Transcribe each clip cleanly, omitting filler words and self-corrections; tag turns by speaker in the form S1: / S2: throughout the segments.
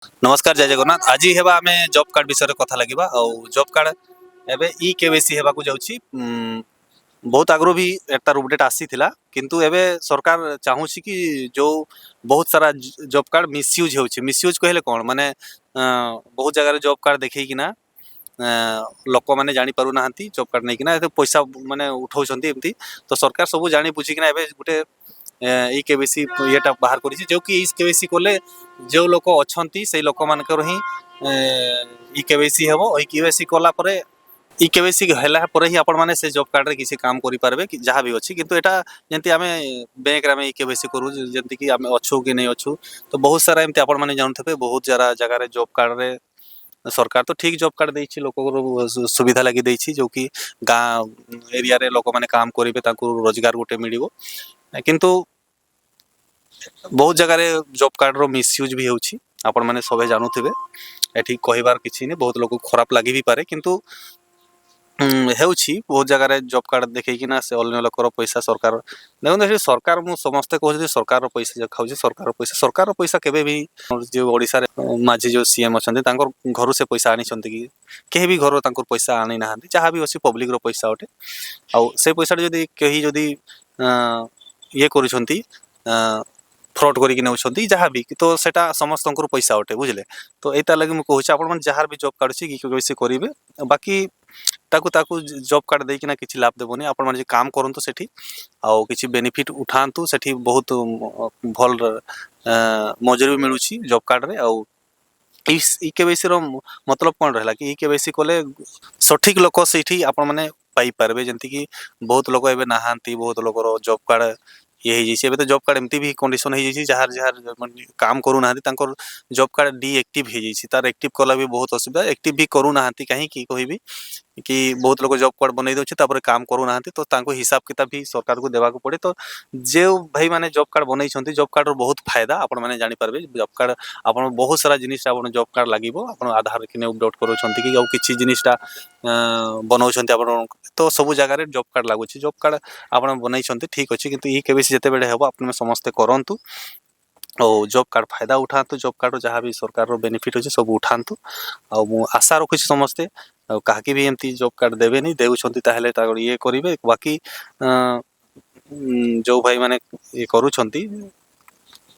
S1: नमस्कार जय जगन्नाथ आज हेबा आमे जॉब कार्ड विषय रे कथा लागिबा जॉब कार्ड एबे ई केवाईसी हेबा को जाउची बहुत आगरो भी एटार अपडेट आसीथिला किंतु एबे सरकार चाहूची कि जो बहुत सारा जॉब कार्ड मिसयूज होउची मिसयूज कहले कोन माने बहुत जगह रे जॉब कार्ड देखै कि ना लोक माने जानि पारु नाहंती जॉब कार्ड नै कि ना पैसा माने उठाउछंती एमती तो सरकार सब जानि बुझी कि ना एबे गुटे ई केवाईसी येटा बाहर करिछि जो कि ई केवाईसी कोले जो लोक अछंती से लोक मानकर ही ई केवाईसी हेबो ई केवाईसी कोला परे ई केवाईसी हैला परे ही आपण माने से जॉब कार्ड रे किसी काम करि पारबे कि जहां भी अछि किंतु एटा जेंति आमे बैंक रे आमे ई केवाईसी करू जेंति कि आमे अछु कि नै अछु तो बहुत सारा एमति आपण माने जानथबे बहुत सारा जगह रे जॉब कार्ड रे सरकार तो ठीक जॉब कार्ड देछि लोक सुविधा लागि देछि जो कि गां एरिया रे लोक माने काम करिवे ताकू रोजगार गुटे मिलिबो किंतु बहुत जगह रे जॉब कार्ड रो मिसयूज भी होउछि आपण माने सबे जानुथिबे एठी कहिबार किछि नै बहुत लोक खराब लागि भी पारे किंतु हेउछि बहुत जगह रे जॉब कार्ड देखै कि ना से अन्य लोकर पैसा सरकार देखो सरकार मु समस्त कहै सरकार रो पैसा खाउछि सरकार रो पैसा केबे भी जो ओडिसा रे माझी जो सीएम अछन्ते तांकर घरु से पैसा आनी छन्ते कि केहि भी घर तांकर पैसा आनी नाहंती जहां भी अछि पब्लिक रो पैसा ओटे आ से पैसा जदी केहि जदी ये करूछन्ती फ्रॉड करिक नउछन्ती जहां भी तो सेटा समस्त पैसा ओटे बुझले तो एता लगे मु कहूछि आपण मन जहार भी जॉब कार्ड छी कि कैसे करिवे बाकी ताकू जॉब कार्ड देई कि ना किछि लाभ देबोनी आपण मन जे काम करंतु सेठी आ किछि बेनिफिट उठांतु सेठी बहुत भल मजूरी भी मिलुछि जॉब कार्ड रे आ ई केवाईसी रो मतलब कोन रहला कि ई केवाईसी कोले सठिक लोक सेठी आपण माने पाई पारबे जेंति कि बहुत लोक एबे नाहांती बहुत लोक रो जॉब कार्ड ये ही जैसे तो जॉब कार्ड एमती भी कंडीशन है जैसे जहार जहार काम करू ना तांकर जॉब कार्ड डीएक्टिव है जैसे तार एक्टिव कला भी बहुत असुविधा एक्टिव भी करू ना कहीं की कहबी कि बहुत लोग जॉब कार्ड बनै दउछि तापर काम करू ना तो तांको हिसाब किताब भी सरकार को देबा को पड़े तो जे भाई माने जॉब कार्ड बनै छथि जॉब कार्ड रो बहुत फायदा आपण माने जानि पारबे जॉब कार्ड आपण बहुत सारा जिनिस आपण जॉब कार्ड लागिवो आपण आधार किने अपडेट करू छथि कि किछि जिनिसटा बनाउ छथि आपण तो सब जगह रे जॉब कार्ड लागुछि जॉब कार्ड आपण बनै छथि ठीक अछि किंतु ई केबे जेते बेले हेबो आपण समस्त करंतु और जॉब कार्ड फायदा उठातु जॉब कार्ड जहाँ भी सरकार रो बेनिफिट अछि सब उठातु आ मु आशा रखुछि समस्ते काहे भी एमती जॉब कार्ड देबे नहीं देउछन्ती ताहेले ता ये करिवे बाकी जो भाई माने ये करूछन्ती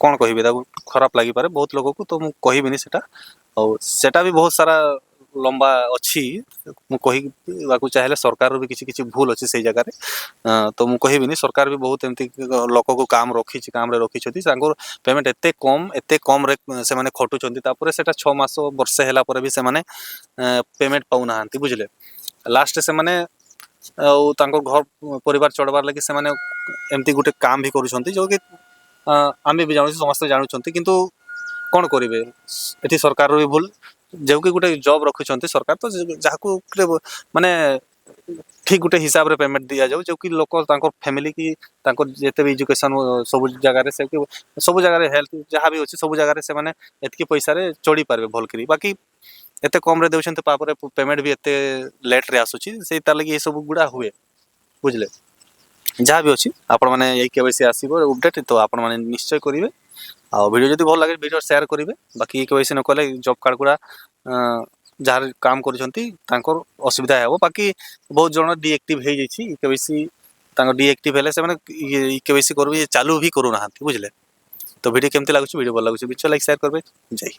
S1: कोन कहिबे ता खराब लागि पारे बहुत लोगों को तो मु कहिबिनी सेटा और सेटा भी बहुत सारा लंबा अछि मु कहिबाकू चाहेले सरकार भी किछि किछि भूल अछि सेई जगह रे तो मु कहिबिनी सरकार भी बहुत एमती लोक को काम रखिछि काम रे रखिछथि सांगो पेमेंट एते कम रे से माने खटु छथि तापरे सेटा 6 मास वर्ष हैला परे भी से माने पेमेंट पाउ नाहंती बुझले लास्ट से माने तांको घर परिवार चढ़वार लगी से माने एमती गुटे काम भी करूछन्ती जो कि आमे भी जानु समस्त जानु छन्ती किंतु कोन करिवे एठी सरकार भी भूल जो कि गुटे जॉब रखुछन्ती सरकार तो जाहाकू माने ठीक गुटे हिसाब रे पेमेंट दिया जाउ जो कि लोक तांको फैमिली की तांको जेते भी एजुकेशन सब जगह रे सब जगह रे हेल्थ जहां भी अछि सब जगह रे से माने एतकी पैसा रे चोड़ी पारबे भल करी बाकी एते कम रे देउछन तो पापरे पेमेंट भी एते लेट रे आसुची से ता लगी ए सब गुडा हुए बुझले जहां भी अछि आपण माने ए केवाईसी आसीबो अपडेट तो आपण माने निश्चय करिवे आ वीडियो जदी भल लागे वीडियो शेयर करिवे बाकी ए केवाईसी न कले जॉब कार्ड गुडा जार काम करूछन्ती तांकर असुविधा हेबो बाकी बहुत जण डीएक्टिव हे जैछि ई केवाईसी तांको डीएक्टिव हेले से माने ई केवाईसी करबे चालू भी करू नाहंती बुझले तो वीडियो केमते लागुछि वीडियो भल लागुछि बिचो लाइक शेयर करबे जय